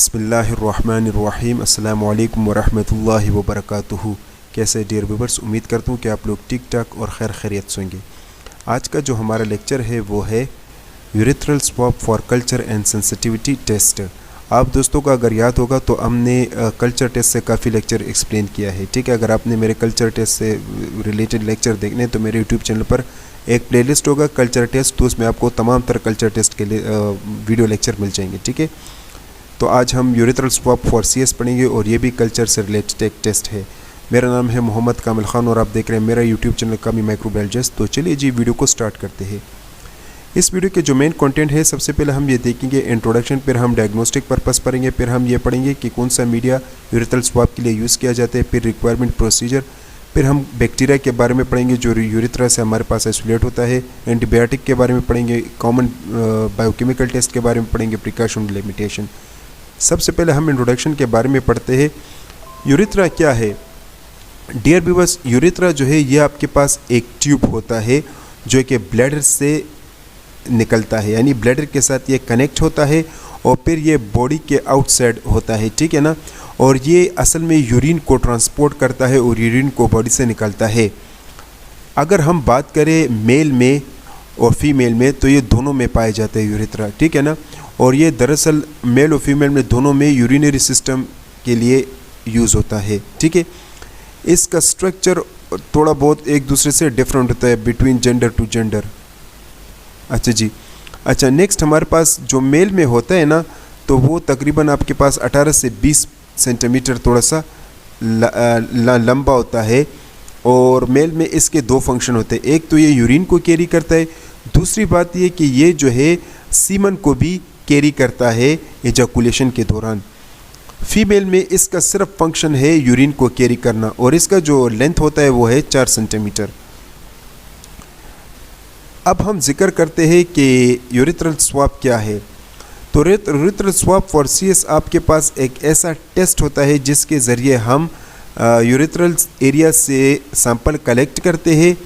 बिस्मिल्लाहिर्रहमानिर्रहीम अस्सलामु अलैकुम वरहमतुल्लाहि वबरकातुहू। कैसे डियर व्यूअर्स, उम्मीद करता हूँ कि आप लोग ठीक ठाक और खैर खैरियत से होंगे। आज का जो हमारा लेक्चर है वो है urethral swab for culture and sensitivity test. आप दोस्तों का अगर याद होगा तो हमने कल्चर टेस्ट से काफ़ी लेक्चर एक्सप्लेन किया है, ठीक है। अगर आपने मेरे कल्चर टेस्ट से रिलेटेड लेक्चर देखने तो मेरे यूट्यूब चैनल पर एक प्लेलिस्ट होगा कल्चर टेस्ट, तो उसमें आपको तमाम तरह कल्चर टेस्ट के लिए वीडियो लेक्चर मिल जाएंगे, ठीक है। तो आज हम यूरेथ्रल स्वैब फॉर CS पढ़ेंगे और ये भी कल्चर से रिलेटेड एक टेस्ट है। मेरा नाम है मोहम्मद कामिल खान और आप देख रहे हैं मेरा यूट्यूब चैनल कामी माइक्रोबायोलॉजिस्ट। तो चलिए जी वीडियो को स्टार्ट करते हैं। इस वीडियो के जो मेन कंटेंट है, सबसे पहले हम ये देखेंगे इंट्रोडक्शन, फिर हम डायग्नोस्टिक पर्पस पढ़ेंगे, फिर हम ये पढ़ेंगे कि कौन सा मीडिया यूरेथ्रल स्वैब के लिए यूज़ किया जाता है, फिर रिक्वायरमेंट प्रोसीजर, फिर हम बैक्टीरिया के बारे में पढ़ेंगे जो यूरेथ्रा से हमारे पास आइसोलेट होता है, एंटीबायोटिक के बारे में पढ़ेंगे, कॉमन बायोकेमिकल टेस्ट के बारे में पढ़ेंगे, प्रिकॉशन लिमिटेशन। सबसे पहले हम इंट्रोडक्शन के बारे में पढ़ते हैं। यूरेथ्रा क्या है डियर व्यूअर्स? यूरेथ्रा जो है ये आपके पास एक ट्यूब होता है जो कि ब्लैडर से निकलता है, यानी ब्लैडर के साथ ये कनेक्ट होता है और फिर ये बॉडी के आउटसाइड होता है, ठीक है ना। और ये असल में यूरिन को ट्रांसपोर्ट करता है और यूरिन को बॉडी से निकालता है। अगर हम बात करें मेल में और फीमेल में तो ये दोनों में पाए जाते हैं यूरेथ्रा, ठीक है ना। और ये दरअसल मेल और फीमेल में दोनों में यूरिनरी सिस्टम के लिए यूज़ होता है, ठीक है। इसका स्ट्रक्चर थोड़ा बहुत एक दूसरे से डिफरेंट होता है बिटवीन जेंडर टू जेंडर। अच्छा जी, अच्छा नेक्स्ट हमारे पास जो मेल में होता है ना, तो वो तकरीबन आपके पास 18 से 20 सेंटीमीटर थोड़ा सा लंबा होता है। और मेल में इसके दो फंक्शन होते हैं, एक तो ये यूरिन को कैरी करता है, दूसरी बात ये कि ये जो है सीमन को भी कैरी करता है एजाकुलेशन के दौरान। फीमेल में इसका सिर्फ फंक्शन है यूरिन को कैरी करना और इसका जो लेंथ होता है वो है 4 सेंटीमीटर। अब हम जिक्र करते हैं कि यूरेथ्रल स्वैब क्या है। तो यूरेथ्रल स्वैब फॉर CS आपके पास एक ऐसा टेस्ट होता है जिसके ज़रिए हम यूरेथ्रल एरिया से सैंपल कलेक्ट करते हैं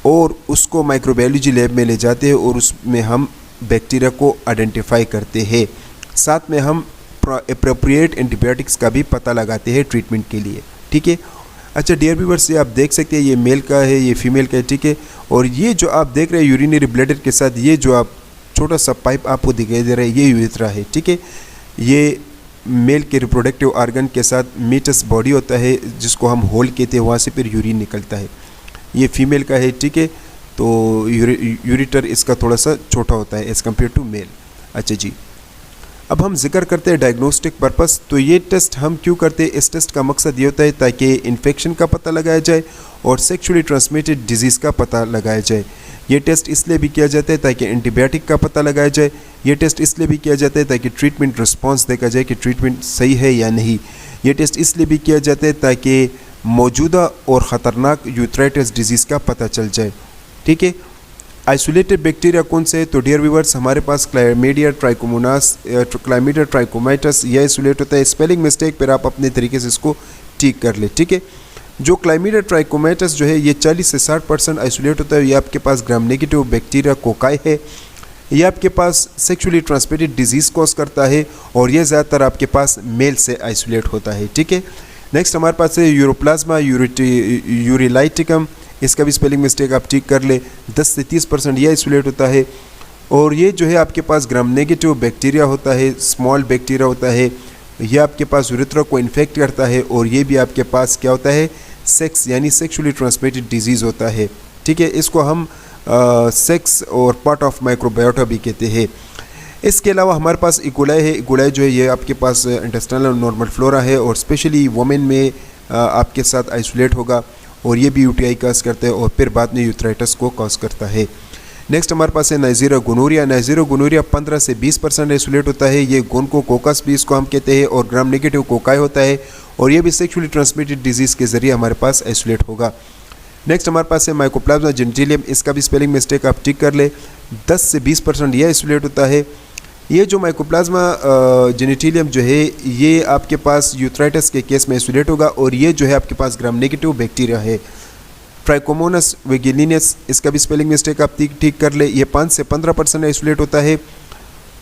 और उसको माइक्रोबायोलॉजी लैब में ले जाते हैं और उसमें हम बैक्टीरिया को आइडेंटिफाई करते हैं। साथ में हम एप्रोप्रिएट एंटीबायोटिक्स का भी पता लगाते हैं ट्रीटमेंट के लिए, ठीक है। अच्छा डियर व्यूअर्स, ये आप देख सकते हैं ये मेल का है, ये फीमेल का है, ठीक है। और ये जो आप देख रहे हैं यूरिनरी ब्लैडर के साथ ये जो आप छोटा सा पाइप आपको दिखाई दे रहा है ये यूरेथ्रा है, ठीक है। ये मेल के रिप्रोडक्टिव ऑर्गन के साथ मीटस बॉडी होता है जिसको हम होल कहते हैं, वहाँ से फिर यूरिन निकलता है। ये फीमेल का है, ठीक है। तो यूरेटर इसका थोड़ा सा छोटा होता है एज़ कम्पेयर टू मेल। अच्छा जी, अब हम जिक्र करते हैं डायग्नोस्टिक पर्पस। तो ये टेस्ट हम क्यों करते हैं? इस टेस्ट का मकसद ये होता है ताकि इन्फेक्शन का पता लगाया जाए और सेक्सुअली ट्रांसमिटेड डिजीज़ का पता लगाया जाए। ये टेस्ट इसलिए भी किया जाता है ताकि एंटीबायोटिक का पता लगाया जाए। ये टेस्ट इसलिए भी किया जाता है ताकि ट्रीटमेंट रिस्पॉन्स देखा जाए कि ट्रीटमेंट सही है या नहीं। ये टेस्ट इसलिए भी किया जाता है ताकि मौजूदा और ख़तरनाक यूरेथ्राइटिस डिजीज़ का पता चल जाए, ठीक है। आइसोलेटेड बैक्टीरिया कौन से है? तो डियर व्यूअर्स, हमारे पास क्लाइमीडिया ट्राइकोमोनास, क्लाइमीडिया ट्राइकोमाइटस यह आइसोलेट होता है। स्पेलिंग मिस्टेक पर आप अपने तरीके से इसको ठीक कर ले, ठीक है। जो क्लाइमीडिया ट्राइकोमाइटस जो है ये 40 से 60% आइसोलेट होता है। ये आपके पास ग्राम नेगेटिव बैक्टीरिया कोकाई है। ये आपके पास सेक्सुअली ट्रांसमिटेड डिजीज़ कॉज करता है और ये ज़्यादातर आपके पास मेल से आइसोलेट होता है, ठीक है। नेक्स्ट हमारे पास है यूरोप्लाज्मा यूरिलाइटिकम, इसका भी स्पेलिंग मिस्टेक आप ठीक कर ले। 10 से 30% ये आइसोलेट होता है। और ये जो है आपके पास ग्राम नेगेटिव बैक्टीरिया होता है, स्मॉल बैक्टीरिया होता है। ये आपके पास यूरेथ्रा को इन्फेक्ट करता है और ये भी आपके पास क्या होता है? सेक्स यानी सेक्सुअली ट्रांसमिटेड डिजीज़ होता है, ठीक है। इसको हम सेक्स और पार्ट ऑफ माइक्रोबायोटा भी कहते हैं। इसके अलावा हमारे पास इकोलाई है। इकोलाई जो है ये आपके पास इंटेस्टाइनल नॉर्मल फ्लोरा है और स्पेशली वुमेन में आपके साथ आइसोलेट होगा और ये भी UTI कॉज करता है और फिर बाद में यूरेथ्राइटिस को कॉज करता है। नेक्स्ट हमारे पास है नाइजीरिया गोनोरिया। नाइजीरिया गोनोरिया 15 से 20% आइसोलेट होता है। ये गोनकोकोकस भी इसको हम कहते हैं और ग्राम नेगेटिव कोकाई होता है और ये भी सेक्सुअली ट्रांसमिटेड डिजीज़ के ज़रिए हमारे पास आइसोलेट होगा। नेक्स्ट हमारे पास है माइकोप्लाज्मा जेनिटिलियम, इसका भी स्पेलिंग मिस्टेक आप ठीक कर ले। 10 से 20% ये आइसोलेट होता है। ये जो माइकोप्लाज्मा जेनिटिलियम जो है ये आपके पास यूरेथ्राइटिस के केस में आइसोलेट होगा और ये जो है आपके पास ग्राम नेगेटिव बैक्टीरिया है। ट्राइकोमोनस वेगिलिनस, इसका भी स्पेलिंग मिस्टेक आप ठीक कर ले। ये 5 से 15% आइसोलेट होता है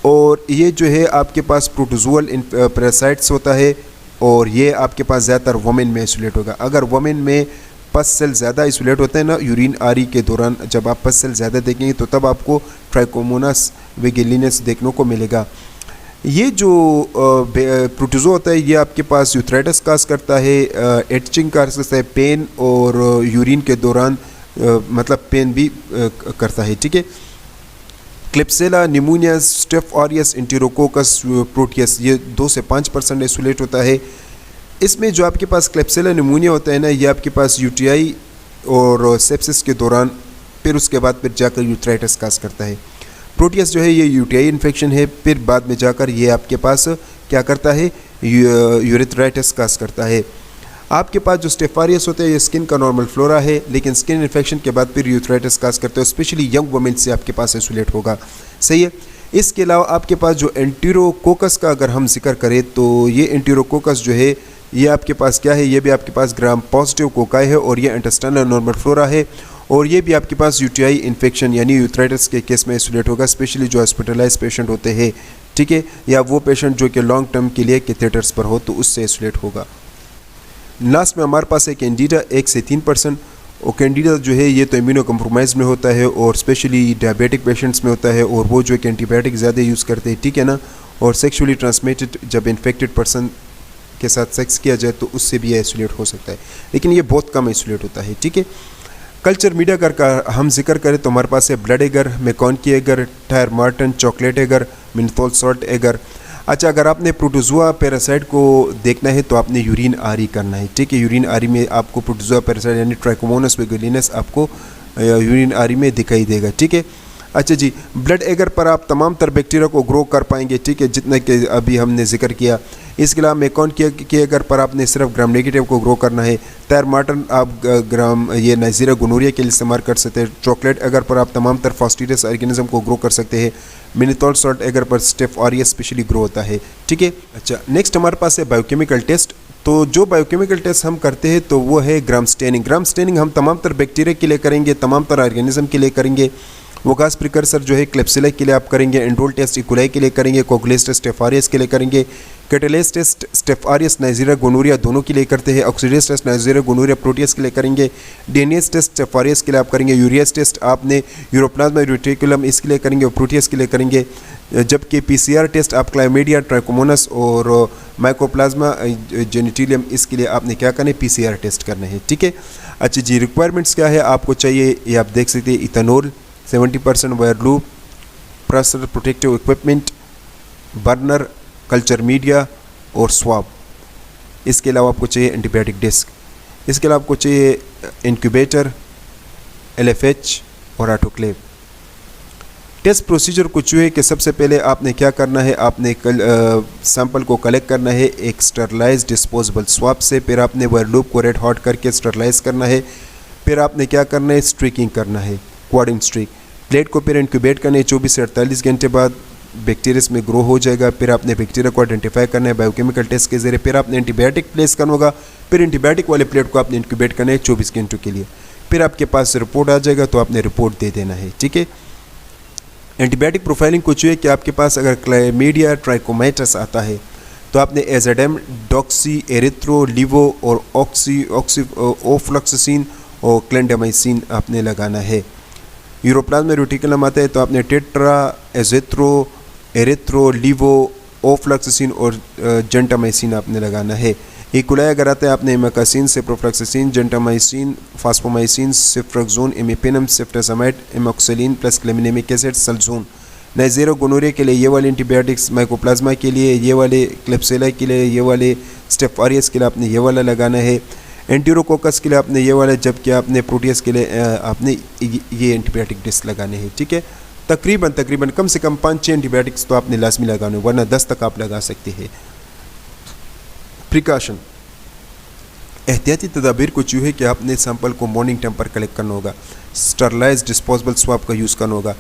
और ये जो है आपके पास प्रोटोजोअल पैरासाइट्स होता है और ये आपके पास ज़्यादातर वुमेन में आइसोलेट होगा। अगर वुमेन में पस सेल ज़्यादा आइसोलेट होते हैं ना यूरिन आरी के दौरान, जब आप पस सेल ज़्यादा देखेंगे तो तब आपको ट्राइकोमोनास विजिलिनेंस देखने को मिलेगा। ये जो प्रोटोजो होता है ये आपके पास यूथराइटिस काज करता है, एचिंग काज करता है, पेन और यूरिन के दौरान मतलब पेन भी करता है, ठीक है। क्लिप्सेला pneumonia, staph aureus, enterococcus Proteus ये 2 से 5% आइसोलेट होता है। इसमें जो आपके पास क्लिप्सेला निमोनिया होता है ना, ये आपके पास यूटीआई और सेप्सिस के दौरान फिर उसके बाद फिर जाकर यूथराइटिस काज करता है। प्रोटियस जो है ये यूटीआई इन्फेक्शन है, फिर बाद में जाकर ये आपके पास क्या करता है, यूरिथराइटिस काज करता है। आपके पास जो स्टेफारियस होता है ये स्किन का नॉर्मल फ्लोरा है, लेकिन स्किन इन्फेक्शन के बाद फिर यूथराइटिस काज करते हैं, स्पेशली यंग वुमेन से आपके पास आइसोलेट होगा, सही है। इसके अलावा आपके पास जो एंटेरोकोकस का अगर हम जिक्र करें तो ये एंटेरोकोकस जो है ये आपके पास क्या है, ये भी आपके पास ग्राम पॉजिटिव कोकाई है और ये इंटेस्टाइनल नॉर्मल फ्लोरा है और ये भी आपके पास यूटीआई इन्फेक्शन यानी यूथराइटिस के केस में आइसोलेट होगा, स्पेशली जो हॉस्पिटलाइज पेशेंट होते हैं, ठीक है, या वो पेशेंट जो कि लॉन्ग टर्म के लिए कैथेटर्स पर हो तो उससे आइसोलेट होगा। लास्ट में हमारे पास है कैंडिडा 1 से 3%। और कैंडिडा जो है ये तो इम्यूनो कम्प्रोमाइज में होता है और स्पेशली डायबिटिक पेशेंट्स में होता है और वो जो एंटीबायोटिक ज़्यादा यूज़ करते हैं, ठीक है ना, और सेक्सुअली ट्रांसमिटेड जब इन्फेक्टेड पर्सन के साथ सेक्स किया जाए तो उससे भी आइसोलेट हो सकता है, लेकिन ये बहुत कम आइसोलेट होता है, ठीक है। कल्चर मीडिया का हम जिक्र करें तो हमारे पास है blood agar, MacConkey agar, Thayer Martin, chocolate agar, mannitol salt agar. अच्छा, अगर आपने प्रोटोजोआ पैरासाइट को देखना है तो आपने यूरिन आरी करना है, ठीक है। यूरिन आरी में आपको प्रोटोजोआ पैरासाइट यानी ट्राइकोमोनास विजिलिनेंस आपको यूरिन आरी में दिखाई देगा, ठीक है। अच्छा जी, ब्लड एगर पर आप तमाम तर बैक्टीरिया को ग्रो कर पाएंगे, ठीक है, जितना कि अभी हमने जिक्र किया। इसके अलावा मेकॉन के एगर पर आपने सिर्फ ग्राम नेगेटिव को ग्रो करना है। टायर मार्टन आप ग्राम ये नाइजीरिया गोनोरिया के लिए इस्तेमाल कर सकते हैं। चॉकलेट एगर पर आप तमाम तर फास्टिडियस ऑर्गेनिज्म को ग्रो कर सकते हैं। मिनिथोल सॉल्ट एगर पर स्टेफ ऑरियस स्पेशली ग्रो होता है, ठीक है। अच्छा, नेक्स्ट हमारे पास है बायोकेमिकल टेस्ट। तो जो बायोकेमिकल टेस्ट हम करते हैं तो वो है ग्राम स्टेनिंग। ग्राम स्टेनिंग हम तमाम तर बैक्टीरिया के लिए करेंगे, तमाम तर ऑर्गेनिज्म के लिए करेंगे। वोगास प्रिकर्सर जो है क्लेप्सिला के लिए आप करेंगे, एंडोल टेस्ट इकोलाई के लिए करेंगे, कोगुलेस टेस्ट स्टेफारियस के लिए करेंगे, कैटेलेस टेस्ट स्टेफारियस नाइजीरिया गोनोरिया दोनों के लिए करते हैं, oxidase test neisseria gonorrhoea proteus के लिए करेंगे, डीएनएस टेस्ट स्टेफारियस के लिए आप करेंगे, यूरियास टेस्ट आपने यूरोप्लाज्मा रेटिकुलम इसके लिए करेंगे और प्रोटियस के लिए करेंगे, जबकि पीसीआर टेस्ट आप क्लाइमेडिया, ट्राइकोमोनास और माइकोप्लाज्मा जेनिटिलियम इसके लिए आपने क्या करना है, पीसीआर टेस्ट करना है, ठीक है। अच्छा जी, रिक्वायरमेंट्स क्या है आपको चाहिए ये आप देख सकते हैं। Ethanol 70%, wire loop, pressure protective equipment, burner, culture media और स्वाब। इसके अलावा आपको चाहिए एंटीबायोटिक डिस्क। इसके अलावा आपको चाहिए इंक्यूबेटर, एलएफएच और ऑटोक्लेव। टेस्ट प्रोसीजर कुछ है कि सबसे पहले आपने क्या करना है, आपने सैंपल को कलेक्ट करना है एक स्टरलाइज डिस्पोजेबल स्वाब से, फिर आपने वायर लूप को रेड हॉट करके स्टरलाइज करना है, फिर आपने क्या करना है, स्ट्रीकिंग करना है, क्वाडिंग स्ट्रीक। प्लेट को फिर इंक्यूबेट करना है 24 से 48 घंटे बाद बैक्टीरिया में ग्रो हो जाएगा। फिर आपने बैक्टीरिया को आइडेंटिफाई करना है बायोकेमिकल टेस्ट के जरिए, फिर आपने एंटीबायोटिक प्लेस करना होगा, फिर एंटीबायोटिक वाले प्लेट को आपने इंक्यूबेट करना है 24 घंटों के लिए, फिर आपके पास रिपोर्ट आ जाएगा तो आपने रिपोर्ट दे देना है, ठीक है। एंटीबायोटिक प्रोफाइलिंग कुछ है कि आपके पास अगर क्लाइमेडिया ट्राइकोमाइटस आता है तो आपने एजाडेम, डॉक्सी, एरिथ्रो, लिवो और ओफ्लॉक्सासिन और क्लेंडामाइसिन आपने लगाना है। यूरोप्लाज्मा रेटिकुलम आता है तो आपने tetra, azithro, erythro, levo, ofloxacin और जेंटामाइसिन आपने लगाना है। इकोलाई अगर आता है आपने amikacin, ciprofloxacin, gentamicin, fosfomycin, ceftriaxone, imipenem, ceftazidime, amoxicillin plus clavulanic acid, sulzone. Neisseria gonorrhoea के लिए ये वाले एंटीबायोटिक्स, माइकोप्लाज्मा के लिए ये वाले, क्लेप्सिला के लिए ये वाले, स्टेफारियस के लिए आपने ये वाला लगाना है, एंटीरोकोकस के लिए आपने ये वाला, जबकि आपने प्रोटियस के लिए आपने ये एंटीबायोटिक डिस्क लगाने हैं, ठीक है। तकरीबन कम से कम 5-6 एंटीबायोटिक्स तो आपने लाजमी लगाने, वरना 10 तक आप लगा सकते हैं। प्रिकॉशन, एहतियाती तदाबीर कुछ यूँ है कि आपने सैंपल को मॉर्निंग टाइम पर कलेक्ट करना होगा, स्टरलाइज डिस्पोजेबल स्वाब का यूज़ करना होगा,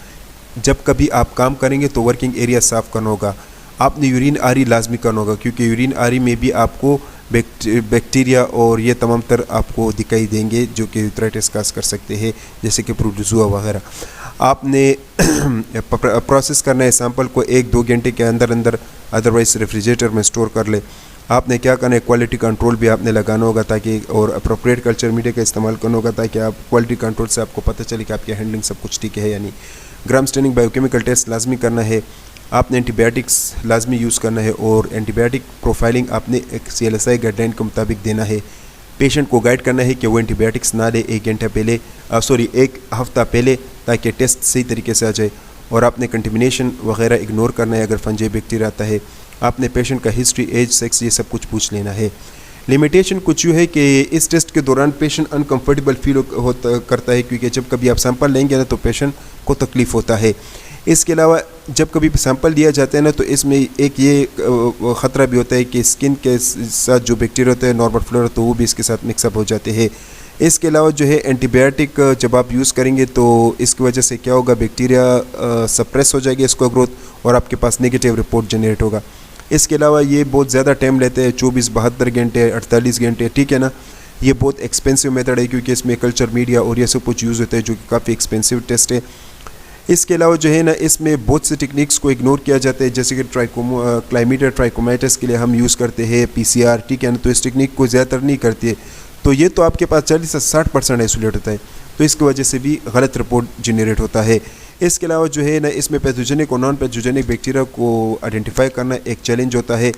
जब कभी आप काम करेंगे तो वर्किंग एरिया साफ़ करना होगा, आपने यूरिन आरी लाजमी करना होगा क्योंकि यूरिन आरी में भी आपको बैक्टीरिया और ये तमाम तर आपको दिखाई देंगे जो कि यूथराइटिस काज कर सकते हैं, जैसे कि प्रोटोजोआ वगैरह। आपने प्रोसेस करना है सैंपल को 1-2 घंटे के अंदर अंदर, अदरवाइज़ रेफ्रिजरेटर में स्टोर कर ले। आपने क्या करना है, क्वालिटी कंट्रोल भी आपने लगाना होगा ताकि, और अप्रोप्रिएट कल्चर मीडिया का इस्तेमाल करना होगा ताकि आप क्वालिटी कंट्रोल से आपको पता चले कि आपकी हैंडलिंग सब कुछ ठीक है या नहीं। ग्राम स्टेनिंग बायोकेमिकल टेस्ट लाजमी करना है। आपने एंटीबायोटिक्स लाजमी यूज़ करना है और एंटीबायोटिक प्रोफाइलिंग आपने एक CLSI गाइडलाइन के मुताबिक देना है। पेशेंट को गाइड करना है कि वो एंटीबायोटिक्स ना ले 1 घंटा पहले, 1 हफ़्ता पहले, ताकि टेस्ट सही तरीके से आ जाए। और आपने कंटेमिनेशन वगैरह इग्नोर करना है। अगर फंजी बैक्टीरिया आता है, आपने पेशेंट का हिस्ट्री, एज, सेक्स, ये सब कुछ पूछ लेना है। लिमिटेशन कुछ यूँ है कि इस टेस्ट के दौरान पेशेंट अनकंफर्टेबल फील करता है, क्योंकि जब कभी आप सैंपल लेंगे ना तो पेशेंट को तकलीफ़ होता है। इसके अलावा जब कभी सैंपल लिया जाता है ना तो इसमें एक ये ख़तरा भी होता है कि स्किन के साथ जो बैक्टीरिया होता है, नॉर्मल फ्लोरा, तो वो भी इसके साथ मिक्सअप हो जाते हैं। इसके अलावा जो है एंटीबायोटिक जब आप यूज़ करेंगे तो इसकी वजह से क्या होगा, बैक्टीरिया सप्रेस हो जाएगी इसको ग्रोथ, और आपके पास नेगेटिव रिपोर्ट जनरेट होगा। इसके अलावा ये बहुत ज़्यादा टाइम लेते हैं, 24-72 घंटे, 48 घंटे, ठीक है ना। ये बहुत एक्सपेंसिव मेथड है क्योंकि इसमें कल्चर मीडिया और ये सब कुछ यूज़ होता है जो कि काफ़ी एक्सपेंसिव टेस्ट है। इसके अलावा जो है ना इसमें बहुत से टेक्निक्स को इग्नोर किया जाता है, जैसे कि क्लाइमीडिया ट्राइकोमाइटिस के लिए हम यूज़ करते हैं PCR, ठीक है ना। तो इस टेक्निक को ज़्यादातर नहीं करती है, तो ये तो आपके पास 40 से 60% आइसोलेट होता है, तो इसकी वजह से भी गलत रिपोर्ट जनरेट होता है। इसके अलावा जो है ना इसमें पैथोजेनिक और नॉन पैथोजेनिक बैक्टीरिया को आइडेंटिफाई करना एक चैलेंज होता है।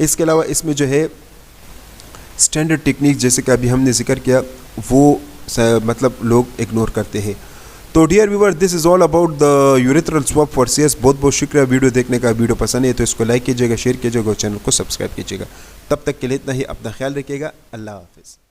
इसके अलावा इसमें जो है स्टैंडर्ड टेक्निक जैसे कि अभी हमने जिक्र किया वो मतलब लोग इग्नोर करते हैं। तो dear viewer, this is all about the urethral swab for CS। बहुत बहुत शुक्रिया वीडियो देखने का। वीडियो पसंद है तो इसको लाइक कीजिएगा, शेयर कीजिएगा और चैनल को सब्सक्राइब कीजिएगा। तब तक के लिए इतना ही, अपना ख्याल रखिएगा। अल्लाह हाफिज़।